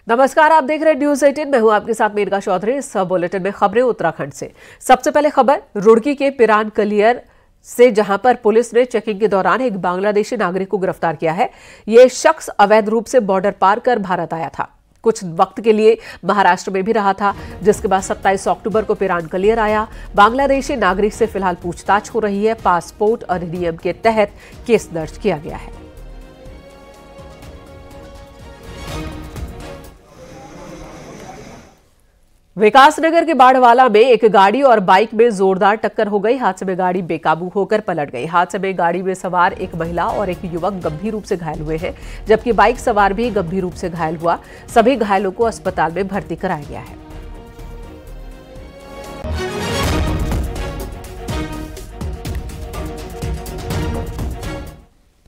नमस्कार, आप देख रहे हैं न्यूज 18। मैं हूं आपके साथ मेनका चौधरी। इस बुलेटिन में खबरें उत्तराखंड से। सबसे पहले खबर रुड़की के पिरान कलियर से, जहां पर पुलिस ने चेकिंग के दौरान एक बांग्लादेशी नागरिक को गिरफ्तार किया है। यह शख्स अवैध रूप से बॉर्डर पार कर भारत आया था। कुछ वक्त के लिए महाराष्ट्र में भी रहा था, जिसके बाद 27 अक्टूबर को पिरान कलियर आया। बांग्लादेशी नागरिक से फिलहाल पूछताछ हो रही है। पासपोर्ट अधिनियम के तहत केस दर्ज किया गया है। विकासनगर के बाढ़वाला में एक गाड़ी और बाइक में जोरदार टक्कर हो गई। हादसे में गाड़ी बेकाबू होकर पलट गई। हादसे में गाड़ी में सवार एक महिला और एक युवक गंभीर रूप से घायल हुए हैं, जबकि बाइक सवार भी गंभीर रूप से घायल हुआ। सभी घायलों को अस्पताल में भर्ती कराया गया है।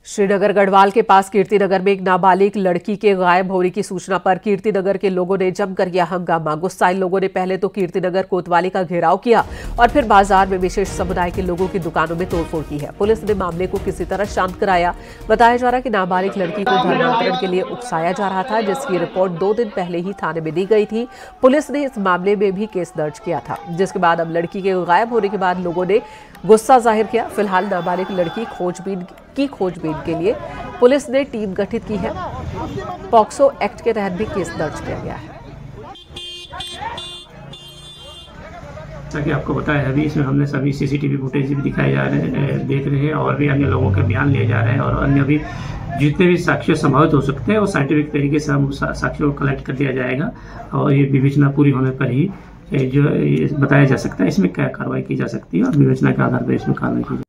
श्रीनगर गढ़वाल के पास कीर्तिनगर में एक नाबालिग लड़की के गायब होने की सूचना पर कीर्तिनगर के लोगों ने जमकर किया हंगामा। गुस्साए लोगों ने पहले तो कीर्तिनगर कोतवाली का घेराव किया और फिर बाजार में विशेष समुदाय के लोगों की दुकानों में तोड़फोड़ की है। पुलिस ने मामले को किसी तरह शांत कराया। बताया जा रहा है कि नाबालिग लड़की को धर्मांतरण के लिए उकसाया जा रहा था, जिसकी रिपोर्ट 2 दिन पहले ही थाने में दी गई थी। पुलिस ने इस मामले में भी केस दर्ज किया था, जिसके बाद अब लड़की के गायब होने के बाद लोगों ने गुस्सा जाहिर किया। फिलहाल नाबालिग लड़की खोजबीन के लिए पुलिस ने टीम गठित की है। पॉक्सो एक्ट के तहत भी केस दर्ज किया गया है। जैसा कि आपको बताया अभी, इसमें हमने सभी सीसीटीवी फुटेज भी दिखाए जा रहे हैं, देख रहे हैं, और भी अन्य लोगों के बयान लिए जा रहे हैं, और अन्य भी जितने भी साक्ष्य संभावित हो सकते हैं वो साइंटिफिक तरीके से हम साक्ष्यों को कलेक्ट कर दिया जाएगा, और ये विवेचना पूरी होने पर ही जो बताया जा सकता है इसमें क्या कार्रवाई की जा सकती है, और विवेचना के आधार पर इसमें कार्रवाई की जाए।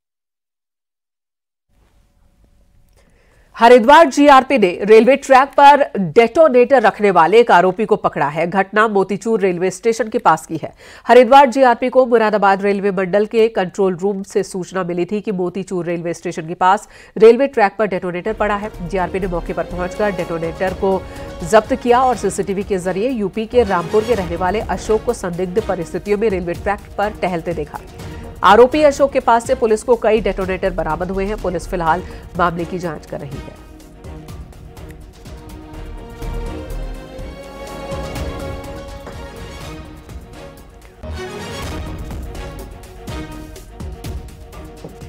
हरिद्वार जीआरपी ने रेलवे ट्रैक पर डेटोनेटर रखने वाले एक आरोपी को पकड़ा है। घटना मोतीचूर रेलवे स्टेशन के पास की है। हरिद्वार जीआरपी को मुरादाबाद रेलवे मंडल के कंट्रोल रूम से सूचना मिली थी कि मोतीचूर रेलवे स्टेशन के पास रेलवे ट्रैक पर डेटोनेटर पड़ा है। जीआरपी ने मौके पर पहुंचकर डेटोनेटर को जब्त किया और सीसीटीवी के जरिए यूपी के रामपुर के रहने वाले अशोक को संदिग्ध परिस्थितियों में रेलवे ट्रैक पर टहलते देखा। आरोपी अशोक के पास से पुलिस को कई डेटोनेटर बरामद हुए हैं। पुलिस फिलहाल मामले की जांच कर रही है।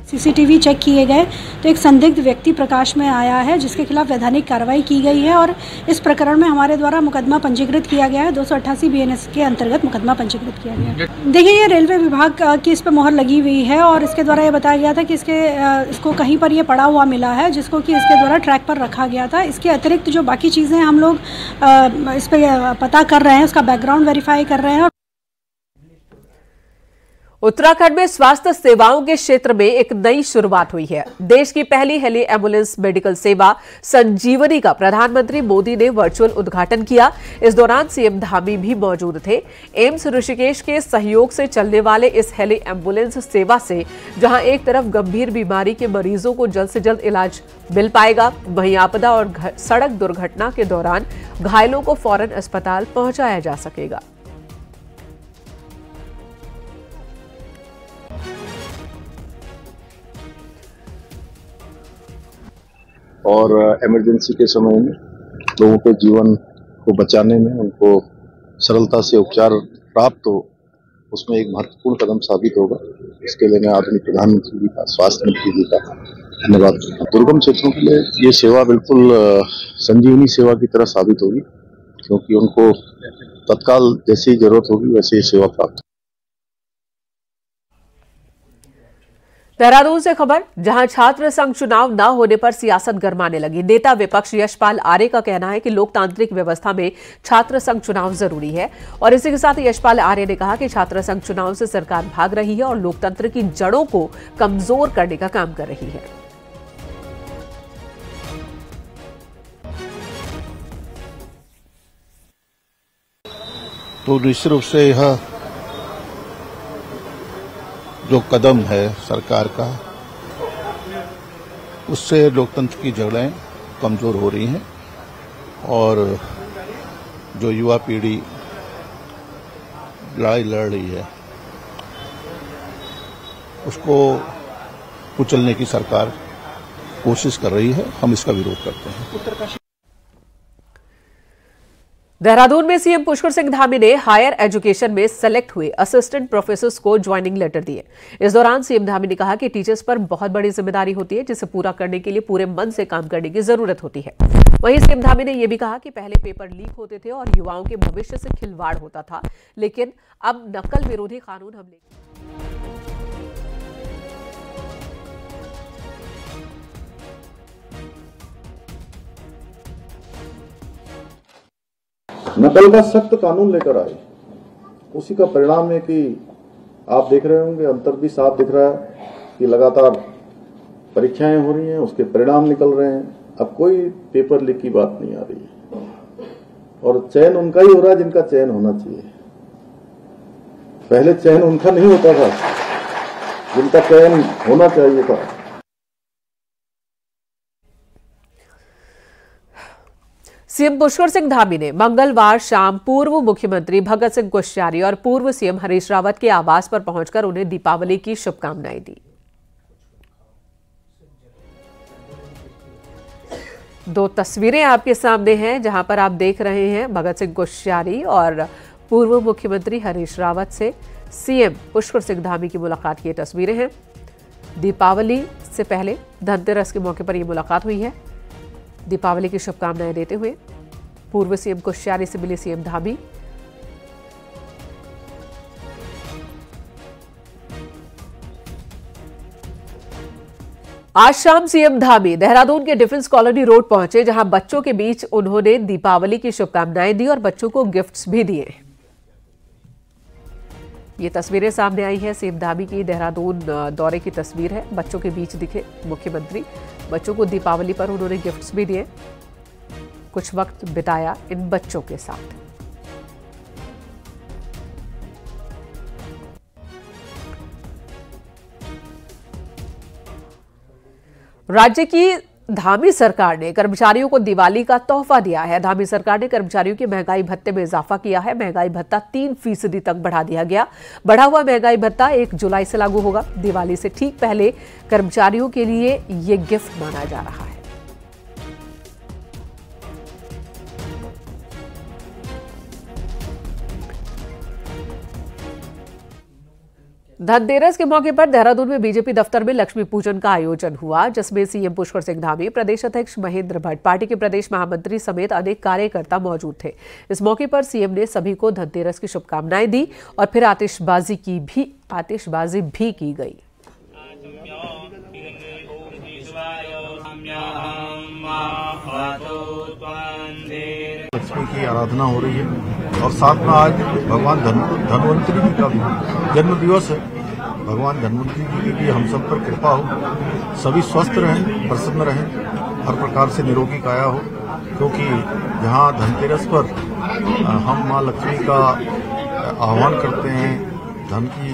सीसीटीवी चेक किए गए तो एक संदिग्ध व्यक्ति प्रकाश में आया है, जिसके खिलाफ वैधानिक कार्रवाई की गई है, और इस प्रकरण में हमारे द्वारा मुकदमा पंजीकृत किया गया है। 288 BNS के अंतर्गत मुकदमा पंजीकृत किया गया है। देखिए, ये रेलवे विभाग की इस पर मोहर लगी हुई है, और इसके द्वारा ये बताया गया था कि इसको कहीं पर ये पड़ा हुआ मिला है, जिसको कि इसके द्वारा ट्रैक पर रखा गया था। इसके अतिरिक्त जो बाकी चीज़ें हम लोग इस पर पता कर रहे हैं, उसका बैकग्राउंड वेरीफाई कर रहे हैं। उत्तराखंड में स्वास्थ्य सेवाओं के क्षेत्र में एक नई शुरुआत हुई है। देश की पहली हेली एम्बुलेंस मेडिकल सेवा संजीवनी का प्रधानमंत्री मोदी ने वर्चुअल उद्घाटन किया। इस दौरान सीएम धामी भी मौजूद थे। एम्स ऋषिकेश के सहयोग से चलने वाले इस हेली एम्बुलेंस सेवा से जहां एक तरफ गंभीर बीमारी के मरीजों को जल्द से जल्द इलाज मिल पाएगा, वहीं आपदा और सड़क दुर्घटना के दौरान घायलों को फौरन अस्पताल पहुंचाया जा सकेगा। और इमरजेंसी के समय में लोगों के जीवन को बचाने में, उनको सरलता से उपचार प्राप्त हो, उसमें एक महत्वपूर्ण कदम साबित होगा। इसके लिए मैं आदरणीय प्रधानमंत्री जी का, स्वास्थ्य मंत्री जी का धन्यवाद करता हूं। दुर्गम क्षेत्रों के लिए ये सेवा बिल्कुल संजीवनी सेवा की तरह साबित होगी, क्योंकि उनको तत्काल जैसी जरूरत होगी वैसे ही सेवा प्राप्त। देहरादून से खबर, जहां छात्र संघ चुनाव न होने पर सियासत गरमाने लगी। नेता विपक्ष यशपाल आर्य का कहना है कि लोकतांत्रिक व्यवस्था में छात्र संघ चुनाव जरूरी है, और इसी के साथ यशपाल आर्य ने कहा कि छात्र संघ चुनाव से सरकार भाग रही है और लोकतंत्र की जड़ों को कमजोर करने का काम कर रही है। तो निश्चित रूप से यह जो कदम है सरकार का, उससे लोकतंत्र की जड़ें कमजोर हो रही हैं, और जो युवा पीढ़ी लड़ाई लड़ रही है उसको कुचलने की सरकार कोशिश कर रही है। हम इसका विरोध करते हैं। देहरादून में सीएम पुष्कर सिंह धामी ने हायर एजुकेशन में सेलेक्ट हुए असिस्टेंट प्रोफेसर्स को ज्वाइनिंग लेटर दिए। इस दौरान सीएम धामी ने कहा कि टीचर्स पर बहुत बड़ी जिम्मेदारी होती है, जिसे पूरा करने के लिए पूरे मन से काम करने की जरूरत होती है। वहीं सीएम धामी ने यह भी कहा कि पहले पेपर लीक होते थे और युवाओं के भविष्य से खिलवाड़ होता था, लेकिन अब नकल विरोधी कानून हम नकल का सख्त कानून लेकर आए। उसी का परिणाम है कि आप देख रहे होंगे, अंतर भी साफ दिख रहा है कि लगातार परीक्षाएं हो रही हैं, उसके परिणाम निकल रहे हैं। अब कोई पेपर लीक की बात नहीं आ रही है और चयन उनका ही हो रहा है जिनका चयन होना चाहिए। पहले चयन उनका नहीं होता था जिनका चयन होना चाहिए था। सीएम पुष्कर सिंह धामी ने मंगलवार शाम पूर्व मुख्यमंत्री भगत सिंह कोश्यारी और पूर्व सीएम हरीश रावत के आवास पर पहुंचकर उन्हें दीपावली की शुभकामनाएं दी। दो तस्वीरें आपके सामने हैं जहां पर आप देख रहे हैं भगत सिंह कोश्यारी और पूर्व मुख्यमंत्री हरीश रावत से सीएम पुष्कर सिंह धामी की मुलाकात की तस्वीरें हैं। दीपावली से पहले धनतेरस के मौके पर यह मुलाकात हुई है। दीपावली की शुभकामनाएं देते हुए पूर्व सीएम कोश्यारी से मिले सीएम धामी। आज शाम सीएम धामी देहरादून के डिफेंस कॉलोनी रोड पहुंचे, जहां बच्चों के बीच उन्होंने दीपावली की शुभकामनाएं दी और बच्चों को गिफ्ट्स भी दिए। ये तस्वीरें सामने आई है सीएम धामी की देहरादून दौरे की तस्वीर है। बच्चों के बीच दिखे मुख्यमंत्री, बच्चों को दीपावली पर उन्होंने गिफ्ट्स भी दिए। कुछ वक्त बिताया इन बच्चों के साथ। राज्य की धामी सरकार ने कर्मचारियों को दिवाली का तोहफा दिया है। धामी सरकार ने कर्मचारियों के महंगाई भत्ते में इजाफा किया है। महंगाई भत्ता 3% तक बढ़ा दिया गया। बढ़ा हुआ महंगाई भत्ता 1 जुलाई से लागू होगा। दिवाली से ठीक पहले कर्मचारियों के लिए ये गिफ्ट माना जा रहा है। धनतेरस के मौके पर देहरादून में बीजेपी दफ्तर में लक्ष्मी पूजन का आयोजन हुआ, जिसमें सीएम पुष्कर सिंह धामी, प्रदेश अध्यक्ष महेंद्र भट्ट, पार्टी के प्रदेश महामंत्री समेत अनेक कार्यकर्ता मौजूद थे। इस मौके पर सीएम ने सभी को धनतेरस की शुभकामनाएं दी और फिर आतिशबाजी भी की गई। लक्ष्मी की आराधना हो रही है और साथ में आज भगवान धन्वंतरी जी का भी जन्म दिवस है। भगवान धन्वंतरी जी की भी हम सब पर कृपा हो, सभी स्वस्थ रहें, प्रसन्न रहें, हर प्रकार से निरोगी काया हो, क्योंकि जहां धनतेरस पर हम मां लक्ष्मी का आह्वान करते हैं, धन की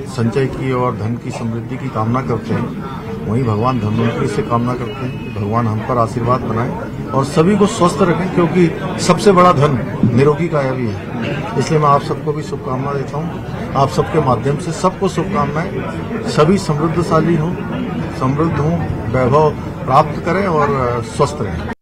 संचय की और धन की समृद्धि की कामना करते हैं, वहीं भगवान धन्वंतरी से कामना करते हैं कि भगवान हम पर आशीर्वाद बनाएं और सभी को स्वस्थ रखें, क्योंकि सबसे बड़ा धन निरोगी काया भी है। इसलिए मैं आप सबको भी शुभकामना देता हूं। आप सबके माध्यम से सबको शुभकामनाएं। सभी समृद्धशाली हों, समृद्ध हों, वैभव प्राप्त करें और स्वस्थ रहें।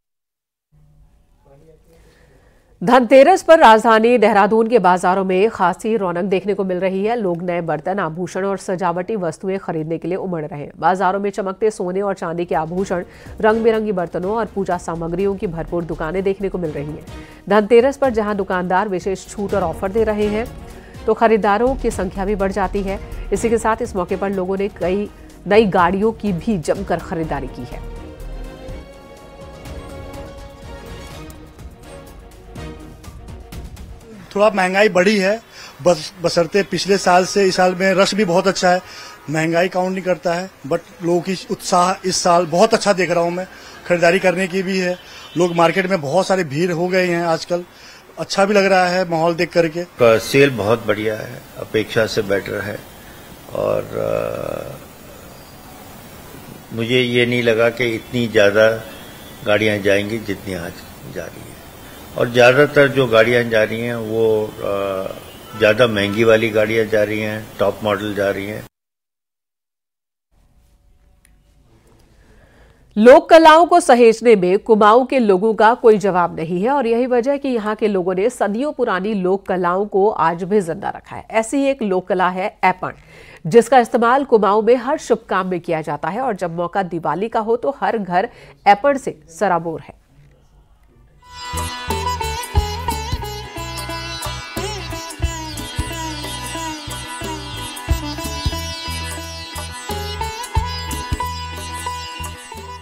धनतेरस पर राजधानी देहरादून के बाजारों में खासी रौनक देखने को मिल रही है। लोग नए बर्तन, आभूषण और सजावटी वस्तुएं खरीदने के लिए उमड़ रहे हैं। बाजारों में चमकते सोने और चांदी के आभूषण, रंग बिरंगी बर्तनों और पूजा सामग्रियों की भरपूर दुकानें देखने को मिल रही हैं। धनतेरस पर जहां दुकानदार विशेष छूट और ऑफर दे रहे हैं, तो खरीदारों की संख्या भी बढ़ जाती है। इसी के साथ इस मौके पर लोगों ने कई नई गाड़ियों की भी जमकर खरीदारी की है। थोड़ा महंगाई बढ़ी है, बशर्ते पिछले साल से इस साल में रश भी बहुत अच्छा है। महंगाई काउंट नहीं करता है, बट लोगों की उत्साह इस साल बहुत अच्छा देख रहा हूं मैं। खरीदारी करने की भी है, लोग मार्केट में बहुत सारे भीड़ हो गए हैं आजकल। अच्छा भी लग रहा है माहौल देख करके। सेल बहुत बढ़िया है, अपेक्षा से बेटर है और मुझे ये नहीं लगा कि इतनी ज्यादा गाड़ियां जाएंगी जितनी आज जा रही है। और ज्यादातर जो गाड़ियां जा रही हैं वो ज्यादा महंगी वाली गाड़ियां जा रही हैं, टॉप मॉडल जा रही हैं। लोक कलाओं को सहेजने में कुमाऊं के लोगों का कोई जवाब नहीं है और यही वजह है कि यहाँ के लोगों ने सदियों पुरानी लोक कलाओं को आज भी जिंदा रखा है। ऐसी एक लोक कला है ऐपण, जिसका इस्तेमाल कुमाऊं में हर शुभ काम में किया जाता है और जब मौका दिवाली का हो तो हर घर ऐपण से सराबोर है।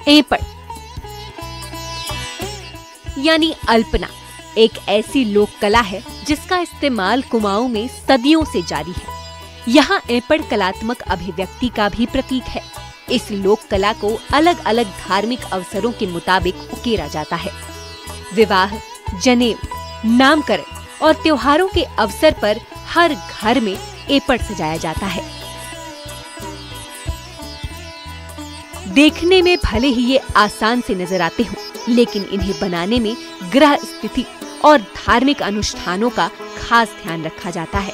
ऐपण यानी अल्पना एक ऐसी लोक कला है जिसका इस्तेमाल कुमाऊं में सदियों से जारी है। यहाँ ऐपण कलात्मक अभिव्यक्ति का भी प्रतीक है। इस लोक कला को अलग अलग धार्मिक अवसरों के मुताबिक उकेरा जाता है। विवाह, जनेऊ, नामकरण और त्योहारों के अवसर पर हर घर में ऐपण सजाया जाता है। देखने में भले ही ये आसान से नजर आते हों, लेकिन इन्हें बनाने में ग्रह स्थिति और धार्मिक अनुष्ठानों का खास ध्यान रखा जाता है।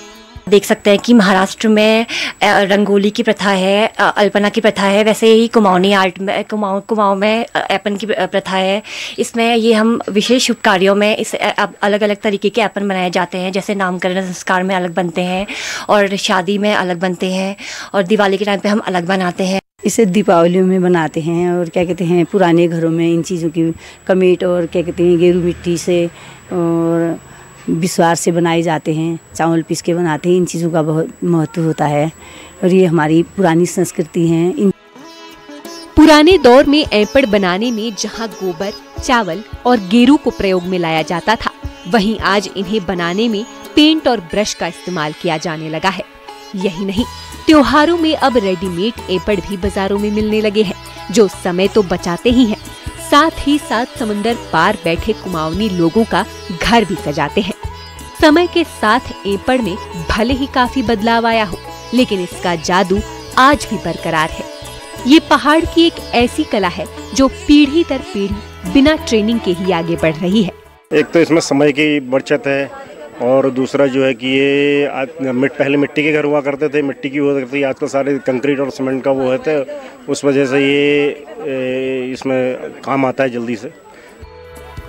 देख सकते हैं कि महाराष्ट्र में रंगोली की प्रथा है, अल्पना की प्रथा है, वैसे ही कुमाऊनी आर्ट में कुमाऊं में ऐपन की प्रथा है। इसमें ये हम विशेष शुभ कार्यों में इस अलग अलग तरीके के ऐपन बनाए जाते हैं, जैसे नामकरण संस्कार में अलग बनते हैं और शादी में अलग बनते हैं और दिवाली के टाइम पे हम अलग बनाते हैं। इसे दीपावली में बनाते हैं और क्या कहते हैं पुराने घरों में इन चीज़ों की कमेट और क्या कहते हैं गेरू मिट्टी से और विश्वास से बनाए जाते हैं, चावल पीस के बनाते हैं। इन चीज़ों का बहुत महत्व होता है और ये हमारी पुरानी संस्कृति है। पुराने दौर में ऐपण बनाने में जहां गोबर, चावल और गेरू को प्रयोग में लाया जाता था, वहीं आज इन्हें बनाने में पेंट और ब्रश का इस्तेमाल किया जाने लगा है। यही नहीं, त्योहारों में अब रेडीमेड ऐपण भी बाजारों में मिलने लगे हैं, जो समय तो बचाते ही हैं, साथ ही साथ समंदर पार बैठे कुमाऊनी लोगों का घर भी सजाते हैं। समय के साथ ऐपण में भले ही काफी बदलाव आया हो, लेकिन इसका जादू आज भी बरकरार है। ये पहाड़ की एक ऐसी कला है जो पीढ़ी दर पीढ़ी बिना ट्रेनिंग के ही आगे बढ़ रही है। एक तो इसमें समय की बचत है और दूसरा जो है कि ये पहले मिट्टी के घर हुआ करते थे, मिट्टी की हुआ करती, आजकल सारे कंक्रीट और सीमेंट का वो है, तो उस वजह से ये इसमें काम आता है जल्दी से।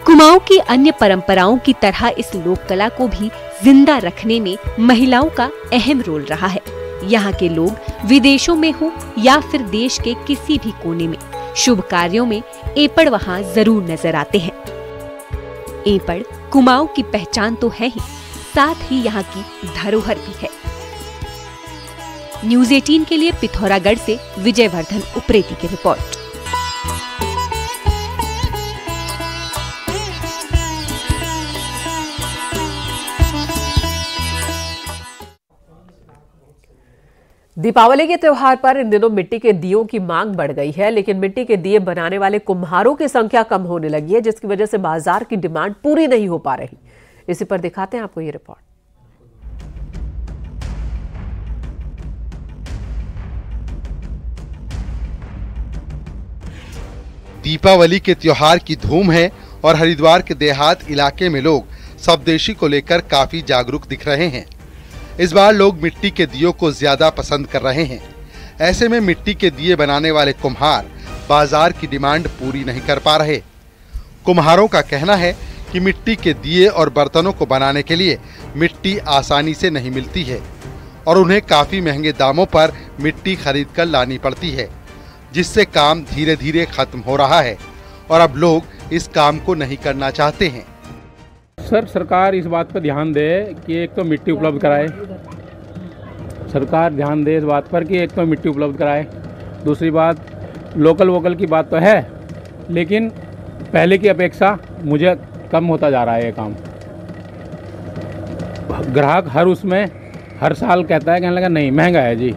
कुमाऊं की अन्य परंपराओं की तरह इस लोक कला को भी जिंदा रखने में महिलाओं का अहम रोल रहा है। यहाँ के लोग विदेशों में हो या फिर देश के किसी भी कोने में शुभ कार्यों में ऐपण वहाँ जरूर नजर आते हैं। ऐपण कुमाऊं की पहचान तो है ही, साथ ही यहाँ की धरोहर भी है। न्यूज़ 18 के लिए पिथौरागढ़ से विजयवर्धन उप्रेती की रिपोर्ट। दीपावली के त्योहार पर इन दिनों मिट्टी के दियों की मांग बढ़ गई है, लेकिन मिट्टी के दिए बनाने वाले कुम्हारों की संख्या कम होने लगी है, जिसकी वजह से बाजार की डिमांड पूरी नहीं हो पा रही। इसी पर दिखाते हैं आपको ये रिपोर्ट। दीपावली के त्योहार की धूम है और हरिद्वार के देहात इलाके में लोग स्वदेशी को लेकर काफी जागरूक दिख रहे हैं। इस बार लोग मिट्टी के दियों को ज्यादा पसंद कर रहे हैं। ऐसे में मिट्टी के दिए बनाने वाले कुम्हार बाजार की डिमांड पूरी नहीं कर पा रहे। कुम्हारों का कहना है कि मिट्टी के दिए और बर्तनों को बनाने के लिए मिट्टी आसानी से नहीं मिलती है और उन्हें काफी महंगे दामों पर मिट्टी खरीद कर लानी पड़ती है, जिससे काम धीरे धीरे खत्म हो रहा है और अब लोग इस काम को नहीं करना चाहते हैं। सर, सरकार इस बात पर ध्यान दे कि एक तो मिट्टी उपलब्ध कराए, सरकार ध्यान दे इस बात पर कि एक तो मिट्टी उपलब्ध कराए। दूसरी बात, लोकल वोकल की बात तो है, लेकिन पहले की अपेक्षा मुझे कम होता जा रहा है ये काम। ग्राहक हर साल कहता है, कहने लगा नहीं महंगा है जी,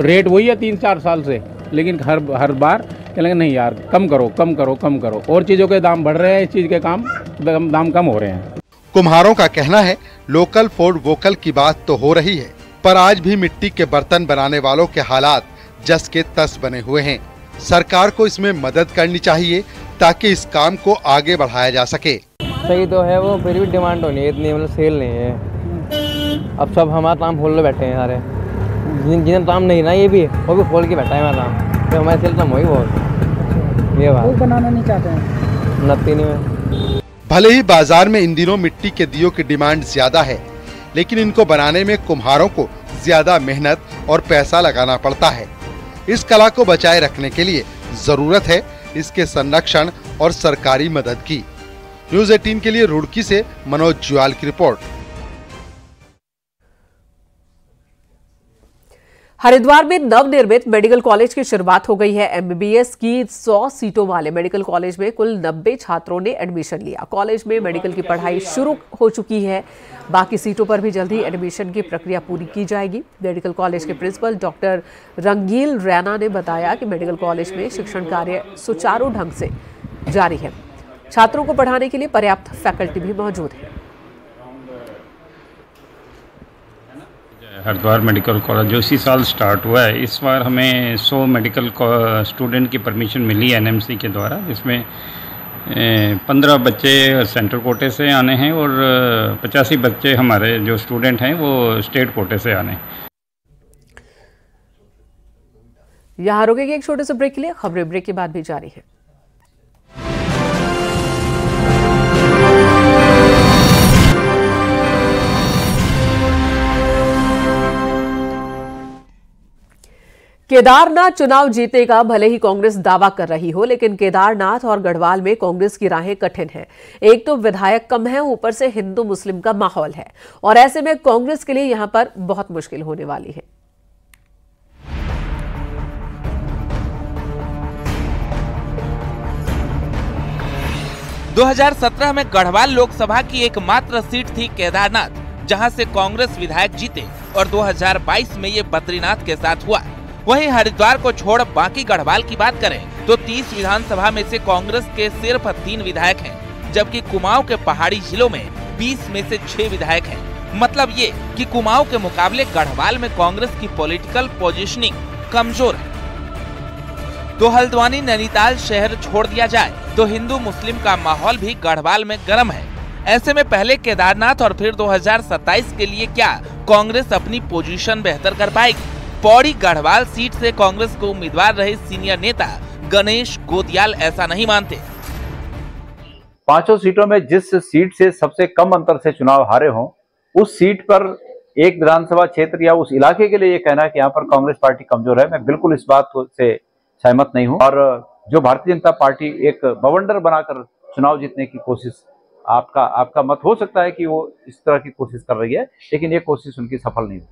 रेट वही है 3-4 साल से, लेकिन हर बार कहने लगा नहीं यार कम करो। और चीज़ों के दाम बढ़ रहे हैं, इस चीज़ के दाम कम हो रहे हैं। कुम्हारों का कहना है लोकल फॉर वोकल की बात तो हो रही है, पर आज भी मिट्टी के बर्तन बनाने वालों के हालात जस के तस बने हुए हैं। सरकार को इसमें मदद करनी चाहिए ताकि इस काम को आगे बढ़ाया जा सके। सही तो है वो, फिर भी डिमांड होनी है इतनी, मतलब सेल नहीं है। अब सब हमारा काम खोल बैठे हैं सारे, जिन्हें काम नहीं ना ये भी वो भी खोल के बैठा है हमारा काम, तो हमारी सेल कम होगी बहुत। ये बात वो बनाना नहीं चाहते हैं नत्तीनी में। भले ही बाजार में इन दिनों मिट्टी के दियों की डिमांड ज्यादा है, लेकिन इनको बनाने में कुम्हारों को ज्यादा मेहनत और पैसा लगाना पड़ता है। इस कला को बचाए रखने के लिए जरूरत है इसके संरक्षण और सरकारी मदद की। न्यूज़ 18 के लिए रुड़की से मनोज जुआल की रिपोर्ट। हरिद्वार में नवनिर्मित मेडिकल कॉलेज की शुरुआत हो गई है। एमबीबीएस की 100 सीटों वाले मेडिकल कॉलेज में कुल 90 छात्रों ने एडमिशन लिया। कॉलेज में मेडिकल की पढ़ाई शुरू हो चुकी है। बाकी सीटों पर भी जल्द ही एडमिशन की प्रक्रिया पूरी की जाएगी। मेडिकल कॉलेज के प्रिंसिपल डॉक्टर रंगील रैना ने बताया कि मेडिकल कॉलेज में शिक्षण कार्य सुचारू ढंग से जारी है। छात्रों को पढ़ाने के लिए पर्याप्त फैकल्टी भी मौजूद है। हरिद्वार मेडिकल कॉलेज जो इसी साल स्टार्ट हुआ है, इस बार हमें 100 मेडिकल स्टूडेंट की परमिशन मिली एनएमसी के द्वारा, जिसमें 15 बच्चे सेंट्रल कोटे से आने हैं और 85 बच्चे हमारे जो स्टूडेंट हैं वो स्टेट कोटे से आने हैं। यहाँ रुकेंगे एक छोटे से ब्रेक के लिए। खबरें ब्रेक के बाद भी जारी है। केदारनाथ चुनाव जीतेगा, भले ही कांग्रेस दावा कर रही हो, लेकिन केदारनाथ और गढ़वाल में कांग्रेस की राहें कठिन हैं। एक तो विधायक कम है, ऊपर से हिंदू मुस्लिम का माहौल है और ऐसे में कांग्रेस के लिए यहां पर बहुत मुश्किल होने वाली है। – 2017 में गढ़वाल लोकसभा की एकमात्र सीट थी केदारनाथ, जहां से कांग्रेस विधायक जीते और 2022 में ये बद्रीनाथ के साथ हुआ। वहीं हरिद्वार को छोड़ बाकी गढ़वाल की बात करें तो 30 विधानसभा में से कांग्रेस के सिर्फ 3 विधायक हैं, जबकि कुमाऊं के पहाड़ी जिलों में 20 में से 6 विधायक हैं। मतलब ये कि कुमाऊं के मुकाबले गढ़वाल में कांग्रेस की पॉलिटिकल पोजीशनिंग कमजोर है। तो हल्द्वानी नैनीताल शहर छोड़ दिया जाए तो हिंदू मुस्लिम का माहौल भी गढ़वाल में गर्म है। ऐसे में पहले केदारनाथ और फिर 2027 के लिए क्या कांग्रेस अपनी पोजीशन बेहतर कर पाएगी? पौड़ी गढ़वाल सीट से कांग्रेस को उम्मीदवार रहे सीनियर नेता गणेश गोदियाल ऐसा नहीं मानते। 5 सीटों में जिस सीट से सबसे कम अंतर से चुनाव हारे हों, उस सीट पर एक विधानसभा क्षेत्र या उस इलाके के लिए ये कहना कि यहाँ पर कांग्रेस पार्टी कमजोर है, मैं बिल्कुल इस बात से सहमत नहीं हूँ। और जो भारतीय जनता पार्टी एक बवंडर बनाकर चुनाव जीतने की कोशिश, आपका मत हो सकता है कि वो इस तरह की कोशिश कर रही है, लेकिन ये कोशिश उनकी सफल नहीं हुई।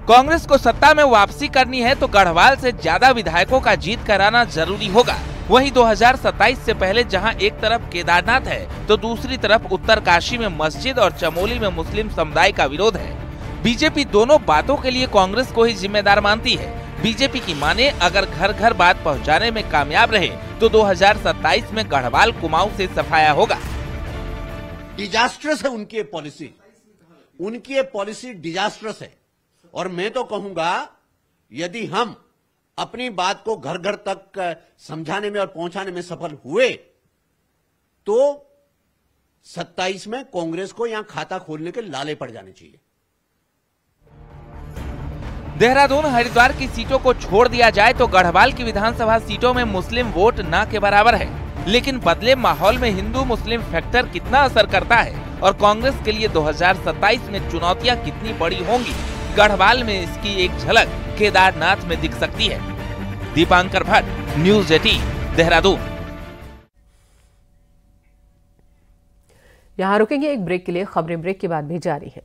कांग्रेस को सत्ता में वापसी करनी है तो गढ़वाल से ज्यादा विधायकों का जीत कराना जरूरी होगा। वहीं 2027 से पहले जहां एक तरफ केदारनाथ है तो दूसरी तरफ उत्तरकाशी में मस्जिद और चमोली में मुस्लिम समुदाय का विरोध है। बीजेपी दोनों बातों के लिए कांग्रेस को ही जिम्मेदार मानती है। बीजेपी की माने अगर घर घर बात पहुंचाने में कामयाब रहे तो 2027 में गढ़वाल कुमाऊं से सफाया होगा। डिजास्ट्रस है उनकी पॉलिसी डिजास्ट्रस है। और मैं तो कहूंगा यदि हम अपनी बात को घर घर तक समझाने में और पहुंचाने में सफल हुए तो 27 में कांग्रेस को यहां खाता खोलने के लाले पड़ जाने चाहिए। देहरादून हरिद्वार की सीटों को छोड़ दिया जाए तो गढ़वाल की विधानसभा सीटों में मुस्लिम वोट ना के बराबर है, लेकिन बदले माहौल में हिंदू मुस्लिम फैक्टर कितना असर करता है और कांग्रेस के लिए 2027 में चुनौतियां कितनी बड़ी होंगी, गढ़वाल में इसकी एक झलक केदारनाथ में दिख सकती है। दीपांकर भट्ट, न्यूज़ 18, देहरादून। यहाँ रुकेंगे एक ब्रेक के लिए। खबरें ब्रेक के बाद भी जारी है।